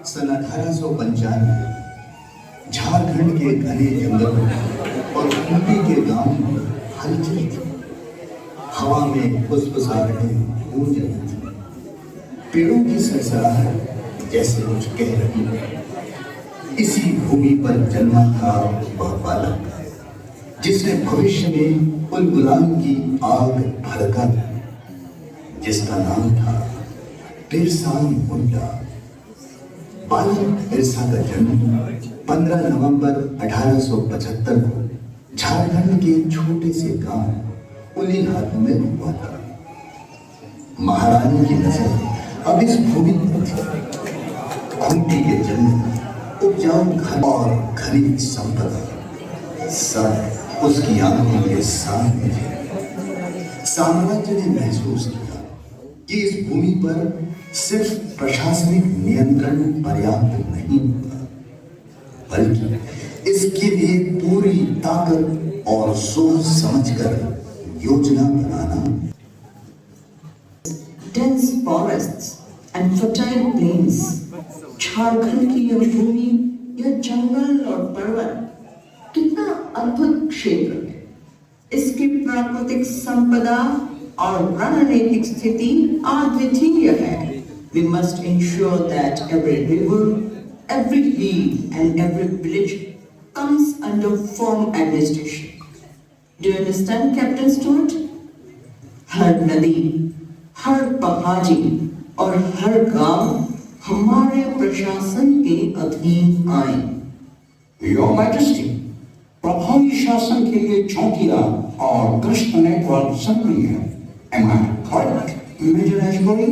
सन 1895 झारखंड के घने जंगलों और खूंटी के गांव में हलचल थी। हवा में फुसफुसाहटें गूंज रही थी। पेड़ों की सरसराहट जैसे कुछ कह रही है। इसी भूमि पर जन्मा था वह बालक जिसने भविष्य में उलगुलान की आग भड़का दी, जिसका नाम था बिरसा मुंडा। बालक बिरसा का जन्म 15 नवंबर 1875 को झारखंड के छोटे से गांव उलीहाट में हुआ था। महारानी की नजर अब इस भूमि पर थी। खूंटी के जंगल, उपजाऊ घर और खनिज संपदा सब उसकी आंखों के सामने थे। साम्राज्य ने महसूस किया कि इस भूमि पर सिर्फ प्रशासनिक नियंत्रण पर्याप्त नहीं होता, बल्कि इसके लिए पूरी ताकत और सोच समझकर योजना बनाना। Dense forests and fertile plains, Jharkhand की यह भूमि, यह जंगल और पर्वत कितना अद्भुत क्षेत्र है। इसकी प्राकृतिक संपदा और रणनीतिक स्थिति अद्वितीय है। We must ensure that every river, every hill and every village comes under firm administration. Do you understand, Captain Stuart? हर नदी, हर पहाड़ी और हर गांव हमारे प्रशासन के अधीन आए। Your Majesty, प्रभावी शासन के लिए चौकिया और गश्त नेटवर्क जरूरी है। Am I correct, Major Ashbury?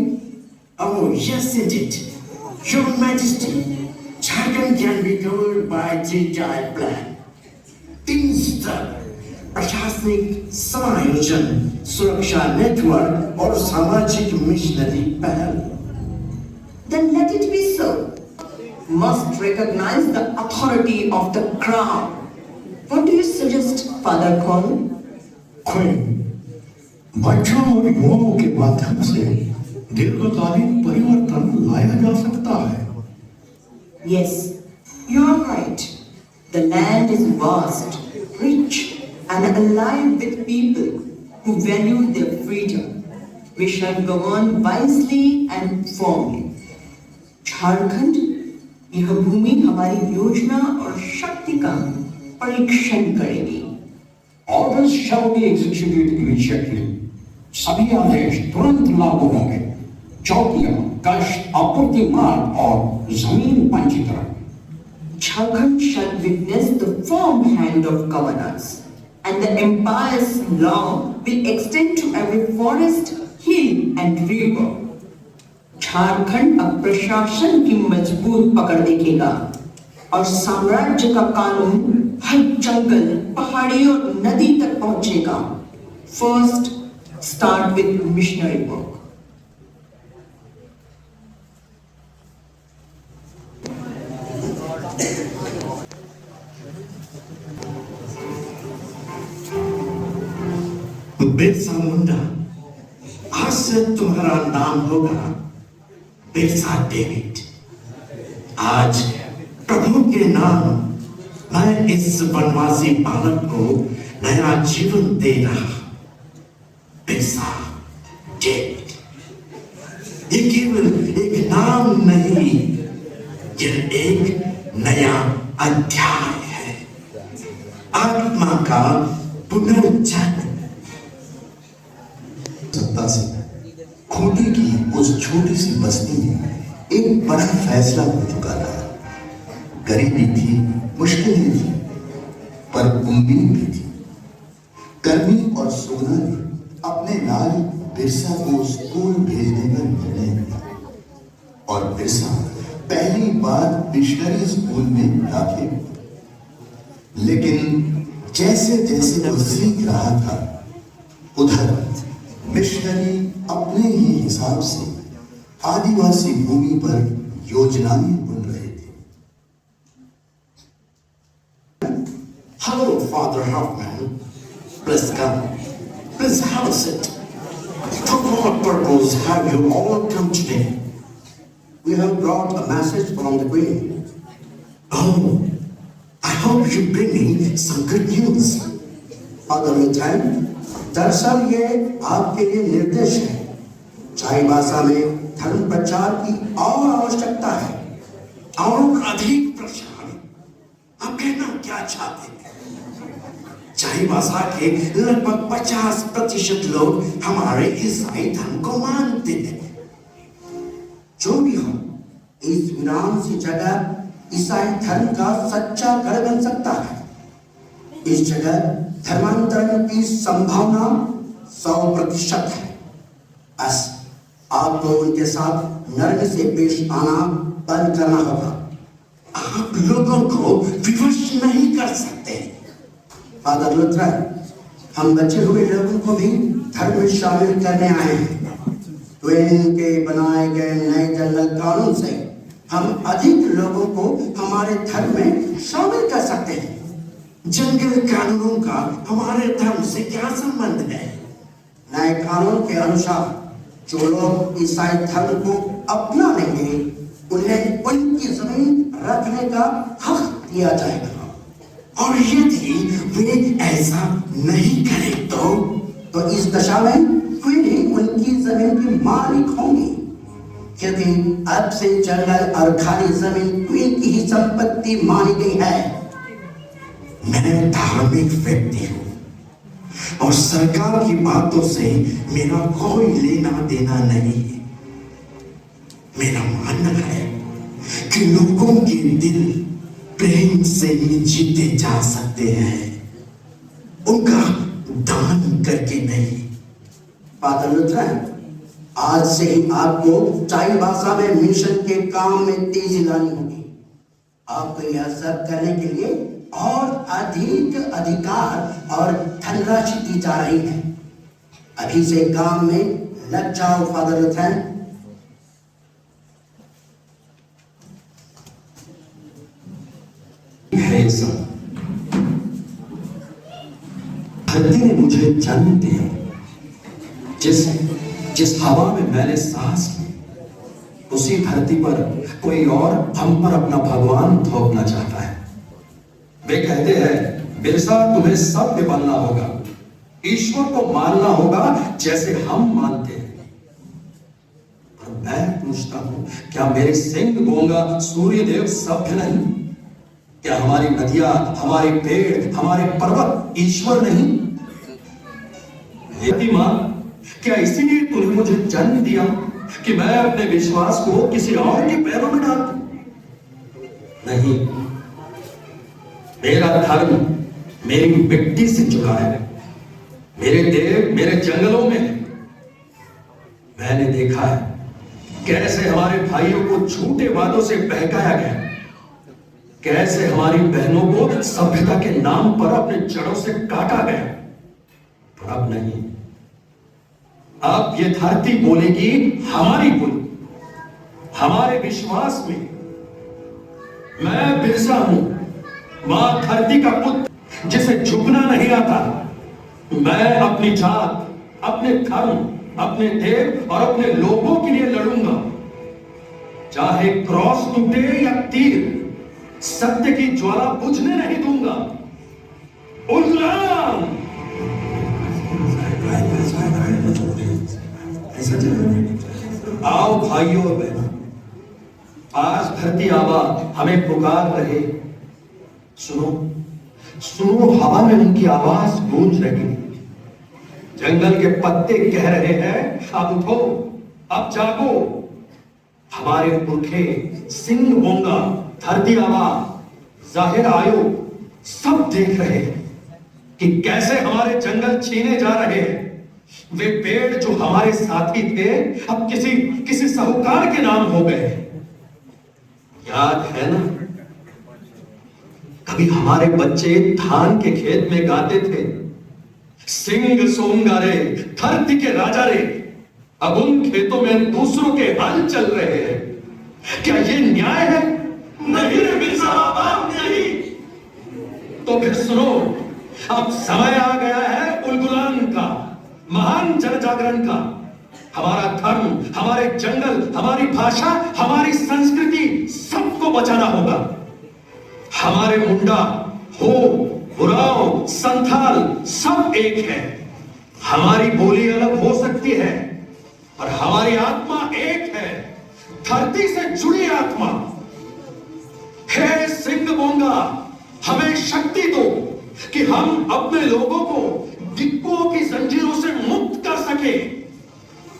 Oh, yes, indeed. Your Majesty, Jharkhand can be covered by three-tier plan. 3 स्तर, प्रशासनिक समायोजन, सुरक्षा नेटवर्क और सामाजिक मिशनरी पहल। Then let it be so. Must recognize the authority of the crown. What do you suggest, Father Cole? Queen, बच्चों और युवाओं के माध्यम से दीर्घकालीन परिवर्तन लाया जा सकता है। Yes, you are right. The land is vast, rich, and alive with people who value their freedom. We shall govern wisely and firmly. Jharkhand, यह भूमि हमारी योजना और शक्ति का परीक्षण करेगी। Orders shall be executed immediately. सभी आदेश तुरंत लागू होंगे। चौकिया, गश्त, आपूर्ति मार्ग और जमीन पंजीकरण। Jharkhand shall witness the firm hand of governors, and the empire's law will extend to every forest, hill and river. Jharkhand अब प्रशासन की मजबूत पकड़ देखेगा और साम्राज्य का कानून हर जंगल, पहाड़ी और नदी तक पहुंचेगा। First, start with missionary work. Birsa Munda, आज से तुम्हारा नाम होगा बिरसा डेविड। आज प्रभु के नाम मैं इस वनवासी बालक को नया जीवन दे रहा। बिरसा डेविड, ये केवल एक नाम नहीं, यह एक नया अध्याय है। आत्मा का पुनर्जन्म। सत्ता से खूंटी की उस छोटी सी बस्ती में एक बड़ा फैसला हो चुका था। गरीबी थी, मुश्किलें थी, पर उम्मीद भी थी। कर्मी और सोना ने अपने लाल बिरसा को स्कूल भेजने का निर्णय लिया और बिरसा पहली बार मिशनरी स्कूल में दाखिल हुआ। लेकिन जैसे जैसे वो सीख रहा था, उधर मिशनरी अपने ही हिसाब से आदिवासी भूमि पर योजनाएं बुन रहे थे। Hello, Father Hoffman. Please come. Please have a seat. For what purpose have you all come today? We have brought a message from the Queen. Oh, I hope you bring me some good news. Father Lutheran, दरअसल ये आपके लिए निर्देश है। चाईबासा में धर्म प्रचार की और आवश्यकता है। और अधिक प्रचार। आप कहना क्या चाहते हैं? चाईबासा के लगभग 50% लोग हमारे ईसाई धर्म को मानते हैं। जो भी हो, इस वीरान सी जगह ईसाई धर्म का सच्चा घर बन सकता है। इस जगह धर्मांतरण की संभावना 100% है। बस आपको उनके साथ नरम से पेश आना बंद करना होगा। आप लोगों को विवश नहीं कर सकते। फादर लुथरन, हम बचे हुए लोगों को भी धर्म में शामिल करने आए हैं। ट्वेन के बनाए गए नए जंगल कानून से हम अधिक लोगों को हमारे धर्म में शामिल कर सकते हैं। जंगल कानूनों का हमारे धर्म से क्या संबंध है? नए कानून के अनुसार जो लोग ईसाई धर्म को अपना लेंगे, उन्हें उनकी जमीन रखने का हक दिया जाएगा। और यदि वे ऐसा नहीं करें तो इस दशा में वे ही उनकी जमीन की मालिक होंगी, क्योंकि अब से जंगल और खाली जमीन क्वीन की ही संपत्ति मानी गई है। मैं धार्मिक व्यक्ति हूँ और सरकार की बातों से मेरा कोई लेना देना नहीं है। मेरा मानना है कि लोगों के दिल प्रेम से ही जीते जा सकते हैं, उनका दान करके नहीं। फादर लुथरन, आज से ही आपको चाईबासा में मिशन के काम में तेजी लानी होगी। आपको यह सब करने के लिए और अधिक अधिकार और धनराशि दी जा रही है। अभी से काम में लग जाओ फादर लुथरन। है सब। धरती ने मुझे जन्म दिया। जिस हवा में मैंने सांस ली, उसी धरती पर कोई और हम पर अपना भगवान थोपना चाहता है। वे कहते हैं, बिरसा तुम्हें सत्य बनना होगा, ईश्वर को मानना होगा जैसे हम मानते हैं। पर मैं पूछता हूं, क्या मेरे सिंह गोंगा सूर्य देव सभ्य नहीं? क्या हमारी नदियां, हमारे पेड़, हमारे पर्वत ईश्वर नहीं? हे मां, क्या इसीलिए तूने मुझे जन्म दिया कि मैं अपने विश्वास को किसी और के पैरों में डाल दूं? नहीं, मेरा धर्म मेरी मिट्टी से जुड़ा है। मेरे देव मेरे जंगलों में। मैंने देखा है कैसे हमारे भाइयों को झूठे वादों से बहकाया गया, कैसे हमारी बहनों को सभ्यता के नाम पर अपने जड़ों से काटा गया। पर अब नहीं, अब ये धरती बोलेगी हमारी बोली, हमारे विश्वास में। मैं बिरसा हूं, मां धरती का पुत्र जिसे झुकना नहीं आता। मैं अपनी जात, अपने धर्म, अपने देव और अपने लोगों के लिए लड़ूंगा। चाहे क्रॉस टूटे या तीर, सत्य की ज्वाला बुझने नहीं दूंगा। उल्लाम! आओ भाइयों और बहनों, आज धरती आबा हमें पुकार रहे। सुनो, सुनो, हवा में उनकी आवाज गूंज रही है। जंगल के पत्ते कह रहे हैं, अब उठो, अब जागो। हमारे पुरखे सिंह बोंगा, धरती आबा, जाहिर आयो, सब देख रहे हैं कि कैसे हमारे जंगल छीने जा रहे हैं। वे पेड़ जो हमारे साथी थे अब किसी साहूकार के नाम हो गए। याद है ना, कभी हमारे बच्चे धान के खेत में गाते थे, सिंह सोंगा रे धरती के राजा रे। अब उन खेतों में दूसरों के हल चल रहे हैं। क्या ये न्याय है? नहीं रे बिरसा बाबा, नहीं। तो फिर सुनो, अब समय आ गया है उलगुलान का, महान जन जागरण का। हमारा धर्म, हमारे जंगल, हमारी भाषा, हमारी संस्कृति सबको बचाना होगा। हमारे मुंडा, हो, उरांव, संथाल सब एक है। हमारी बोली अलग हो सकती है पर हमारी आत्मा एक है, धरती से जुड़ी आत्मा। हे सिंह बोंगा, हमें शक्ति दो कि हम अपने लोगों को दिक्कुओं की जंजीरों से मुक्त कर सके।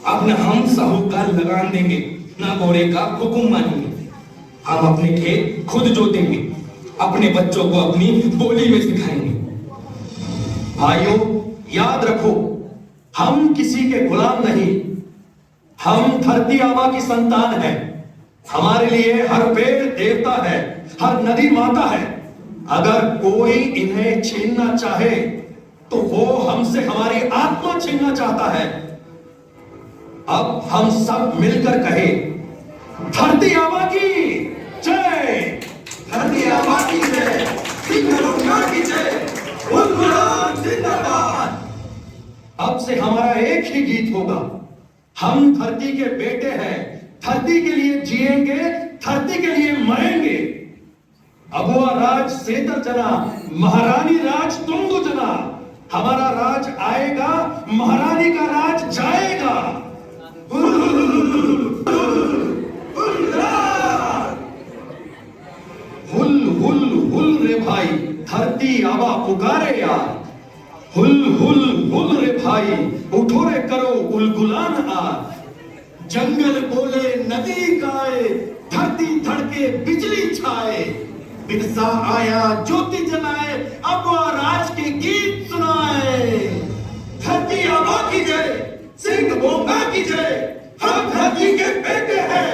अब न हम साहूकार लगान देंगे, न घोड़े का हुक्म मानेंगे। हम अपने खेत खुद जोतेंगे, अपने बच्चों को अपनी बोली में सिखाएंगे। भाइयों, याद रखो, हम किसी के गुलाम नहीं, हम धरती आबा की संतान हैं। हमारे लिए हर पेड़ देवता है, हर नदी माता है। अगर कोई इन्हें छीनना चाहे तो वो हमसे हमारी आत्मा छीनना चाहता है। अब हम सब मिलकर कहे, धरती आबा की जय, धरती आबा की जय, सिंह बोंगा की जय, उलगुलान जिंदाबाद। अब से हमारा एक ही गीत होगा, हम धरती के बेटे हैं, धरती के लिए जिएंगे, धरती के लिए मरेंगे। अबुआ राज सेतर जना, महारानी राज तुंगु जना। हमारा राज आएगा, महारानी का राज जाएगा। हुल हुल हुल रे भाई, धरती आबा पुकारे यार। हुल हुल हुल रे भाई, उठो रे करो उलगुलान आज। जंगल बोले नदी गाए, धरती धड़के बिजली छाए। बिरसा आया ज्योति जलाए, अबुआ राज के गीत सुनाए। धरती आबा की जय, सिंह बोंगा की जय, हम धरती के बेटे हैं।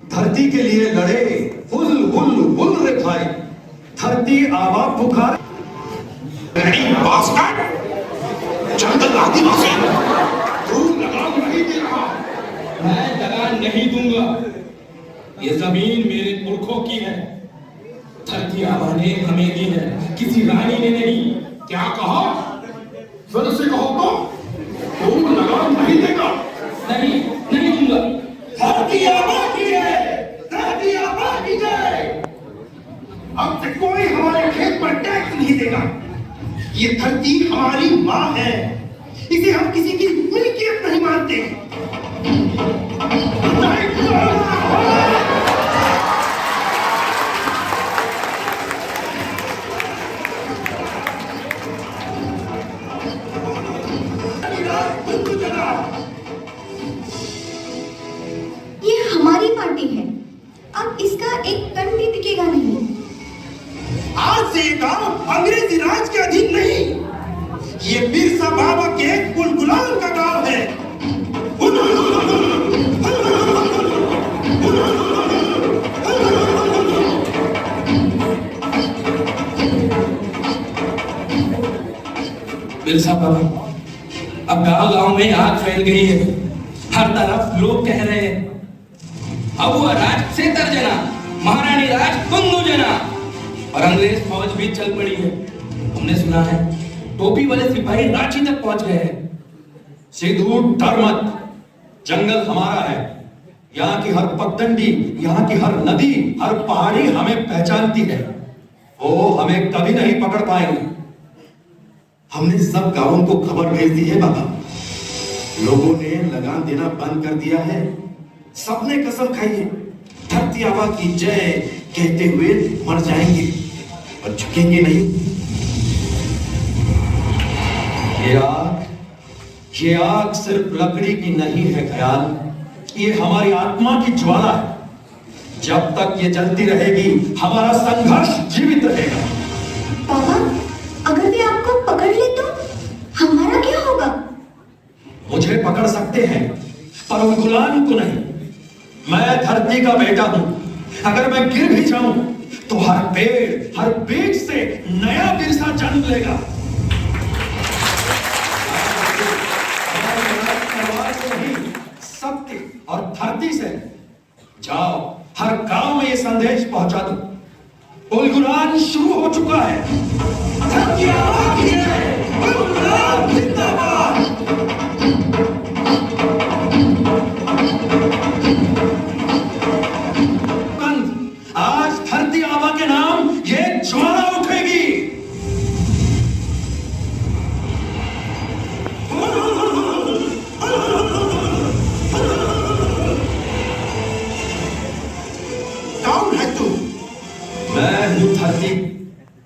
धरती के लिए लड़े, हुल हुल हुल रे भाई, धरती आबा पुकार। जंगल आदिवासी, तू लगाम नहीं दे रहा। मैं लगान नहीं दूंगा। ये जमीन मेरे पुरखों की है, धरती आबा ने हमें दी है, किसी रानी ने नहीं। क्या कहा? फिर से कहो तो। तू लगाम नहीं देगा? नहीं, नहीं दूंगा। धरती आबा की जय, धरती आबा की जय। अब से कोई हमारे खेत पर टैक्स नहीं देगा। ये धरती हमारी माँ है, इसे हम किसी की मिल्कियत नहीं मानते। ये हमारी पार्टी है, अब इसका एक कण भी टिकेगा नहीं। आज से ये गांव अंग्रेजी राज के अधीन नहीं, ये बिरसा बाबा के उलगुलान का गांव है। बिरसा बाबा, अब गांव गांव में आग फैल गई है, हर तरफ लोग कह रहे हैं अबुआ राज सेतर जना, महारानी राज तुंगु जना। और अंग्रेज फौज भी चल पड़ी है। हमने सुना है टोपी वाले सिपाही रांची तक पहुंच गए हैं। सिद्धू डर मत, जंगल हमारा है। यहाँ की हर पगडंडी, यहाँ की हर नदी, हर पहाड़ी हमें पहचानती है। वो हमें कभी नहीं पकड़ पाएंगे। हमने सब गांवों को खबर भेज दी है बाबा। लोगों ने लगान देना बंद कर दिया है। सबने कसम खाई है, धरती आबा की जय कहते हुए मर जाएंगे और झुकेंगे नहीं। ये आग सिर्फ लकड़ी की नहीं है ख्याल, ये हमारी आत्मा की ज्वाला है। जब तक ये जलती रहेगी, हमारा संघर्ष जीवित रहेगा। पापा, अगर वे आपको पकड़ ले तो हमारा क्या होगा? मुझे पकड़ सकते हैं पर उलगुलान को नहीं। मैं धरती का बेटा हूं, अगर मैं गिर भी जाऊं तो हर पेड़, हर बीज से नया बिरसा जन्म लेगा। सत्य और धरती से जाओ, हर गांव में ये संदेश पहुंचा दो। उलगुलान शुरू हो चुका है। धरती आबाद की है, उलगुलान जिंदाबाद। आज धरती आबा के नाम ये ज्वाला उठेगी। कौन है तू? मैं हूं धरती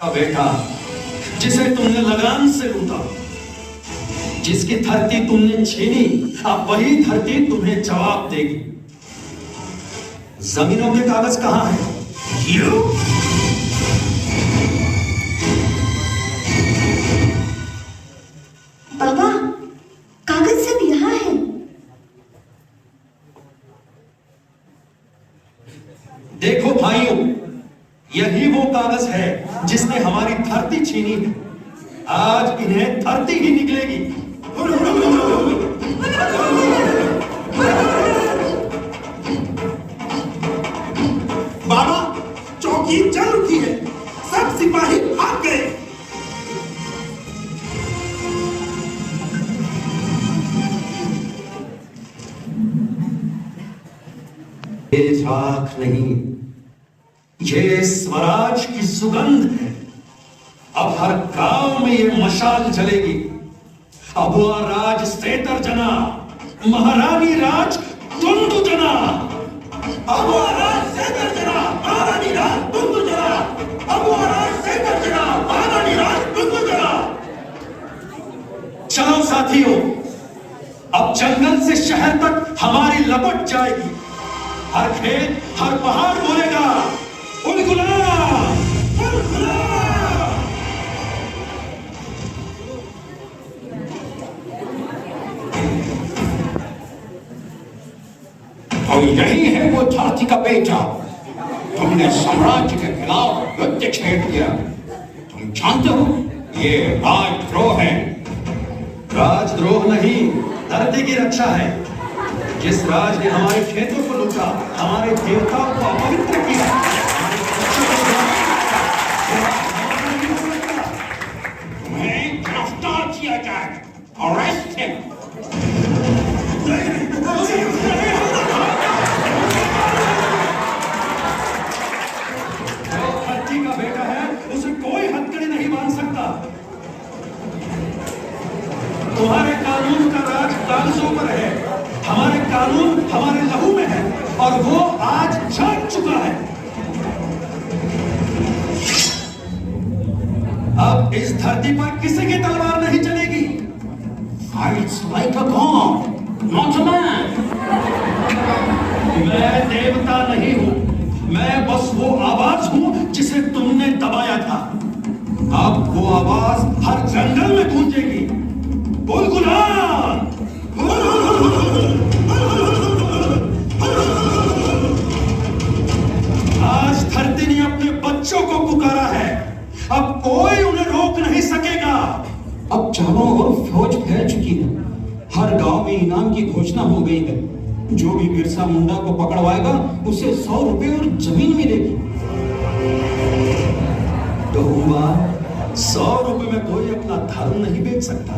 का बेटा, जिसे तुमने लगान से लूटा, जिसकी धरती तुमने छीनी, अब वही धरती तुम्हें जवाब देगी। जमीनों के कागज कहां हैं? You? बाबा, कागज सब यहाँ है। देखो भाइयों, यही वो कागज है जिसने हमारी धरती छीनी है। आज इन्हें धरती ही निकलेगी। बाबा, चौकी जल उठी है, सब सिपाही भाग गए। ये राख नहीं, ये स्वराज की सुगंध है। अब हर गांव में ये मशाल जलेगी। अबुआ राज सेतर जना, महारानी राज तुंदु जना। अबुआ राज सेतर जना, महारानी राज तुंदु जना। अबुआ राज सेतर जना, महारानी राज तुंदु जना। चलो साथियों, अब जंगल से शहर तक हमारी लपट जाएगी। हर खेत, हर पहाड़ बोलेगा उलगुला, उलगुला। और यही है वो धरती का बेटा। तुमने साम्राज्य के खिलाफ युद्ध छेड़ दिया। तुम जानते हो ये राजद्रोह है। राजद्रोह नहीं, धरती की रक्षा है। जिस राज ने हमारे खेतों को लूटा, हमारे देवताओं को अपवित्र किया, तुम्हें गिरफ्तार किया जाए। Arrest him. धरती का बेटा है, उसे कोई हथकड़ी नहीं बांध सकता। तुम्हारे कानून का राज कागजों पर है। हमारे कानून हमारे लहू में है, और वो आज जाग चुका है। अब इस धरती पर किसी की तलवार नहीं चलेगी। Fights like a god, not a man. मैं देवता नहीं हूं, मैं बस वो आवाज हूं जिसे तुमने दबाया था। अब वो आवाज हर जंगल में गूंजेगी। उलगुलान! आज धरती ने अपने बच्चों को पुकारा है। अब कोई उन्हें रोक नहीं सकेगा। अब चारों ओर फौज फैल चुकी है। हर गांव में इनाम की घोषणा हो गई है। जो भी बिरसा मुंडा को पकड़वाएगा उसे 100 रुपए और जमीन मिलेगी। तो हुआ 100 रुपए में कोई अपना धर्म नहीं बेच सकता।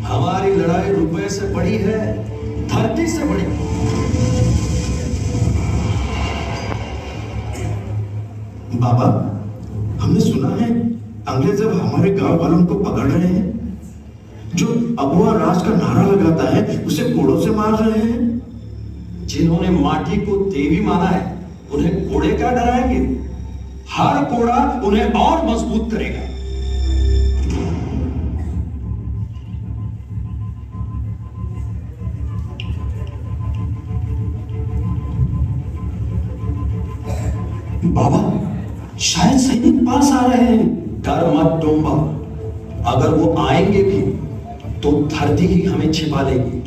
हमारी लड़ाई रुपए से बड़ी है, धरती से बड़ी। बाबा, हमने सुना है अंग्रेज जब हमारे गांव वालों को पकड़ रहे हैं, जो अबुआ राज का नारा लगाता है उसे कोड़ों से मार रहे हैं। जिन्होंने माटी को देवी माना है, उन्हें कोड़े क्या डराएंगे? हर कोड़ा उन्हें और मजबूत करेगा। बाबा, शायद सैनिक पास आ रहे हैं। डर मत डोंबा, अगर वो आएंगे भी तो धरती ही हमें छिपा लेगी।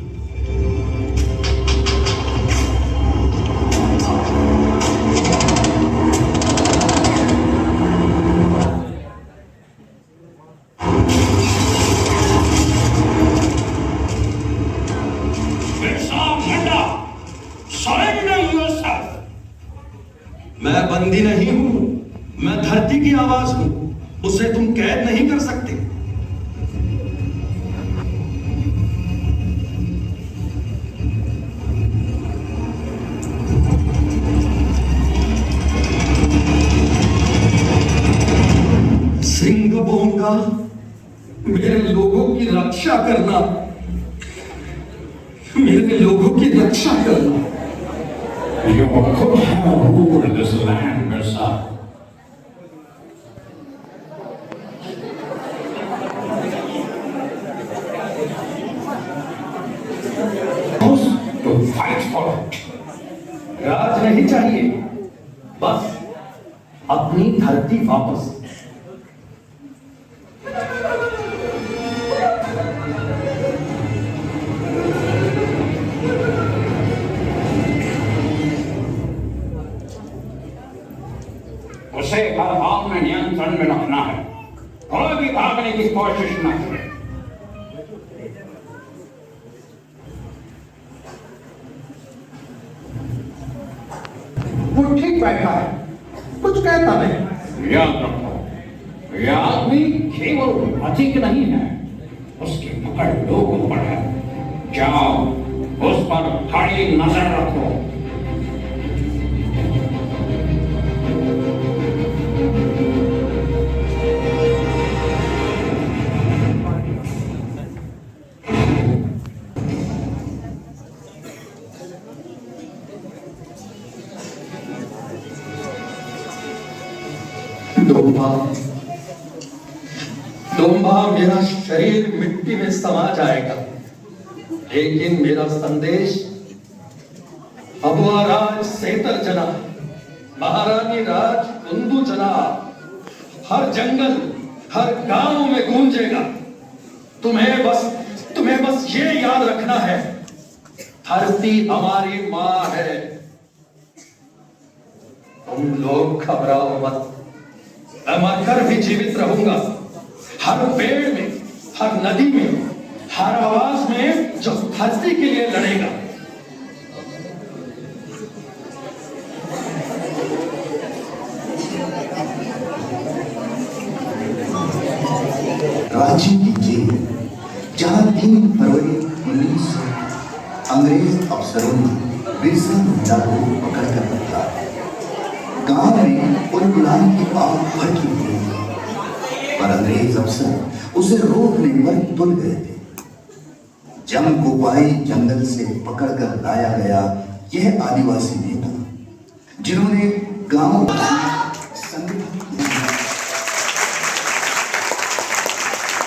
मैं बंदी नहीं हूं, मैं उसे तुम कैद नहीं कर सकते। सिंह बोंगा, मेरे लोगों की रक्षा करना, मेरे लोगों की रक्षा करना। You could have ruled this land, Mirza. To fight for it. राज नहीं चाहिए, बस अपनी धरती वापस। उसे हर हाल में नियंत्रण में रखना है, कोई भी भागने की कोशिश न करे। वो ठीक बैठा है, कुछ कहता नहीं। याद रखो, यह आदमी केवल अधिक नहीं है, उसकी पकड़ लोगों पर है। जाओ, उस पर कड़ी नजर रखो। डोंबा, डोंबा, मेरा शरीर मिट्टी में समा जाएगा, लेकिन मेरा संदेश अबुआ राज सेतर जना, महारानी राज कुंदू जना, हर जंगल, हर गांव में गूंजेगा। तुम्हें बस ये याद रखना है, धरती हमारी माँ है। तुम लोग घबराओ मत, मैं मरकर भी जीवित रहूंगा। हर पेड़ में, हर नदी में, हर आवाज में जो धरती के लिए लड़ेगा। रांची की जेल, जहां 3 फरवरी 1900 अंग्रेज अफसरों ने बिरसा मुंडा को पकड़कर रखा। गांव में उलगुलान की आग भड़की हुई थी, पर अंग्रेज अफसर उसे रोकने पर तुल गए थे। जमकोपाई जंगल से पकड़कर लाया गया यह आदिवासी नेता, जिन्होंने गांव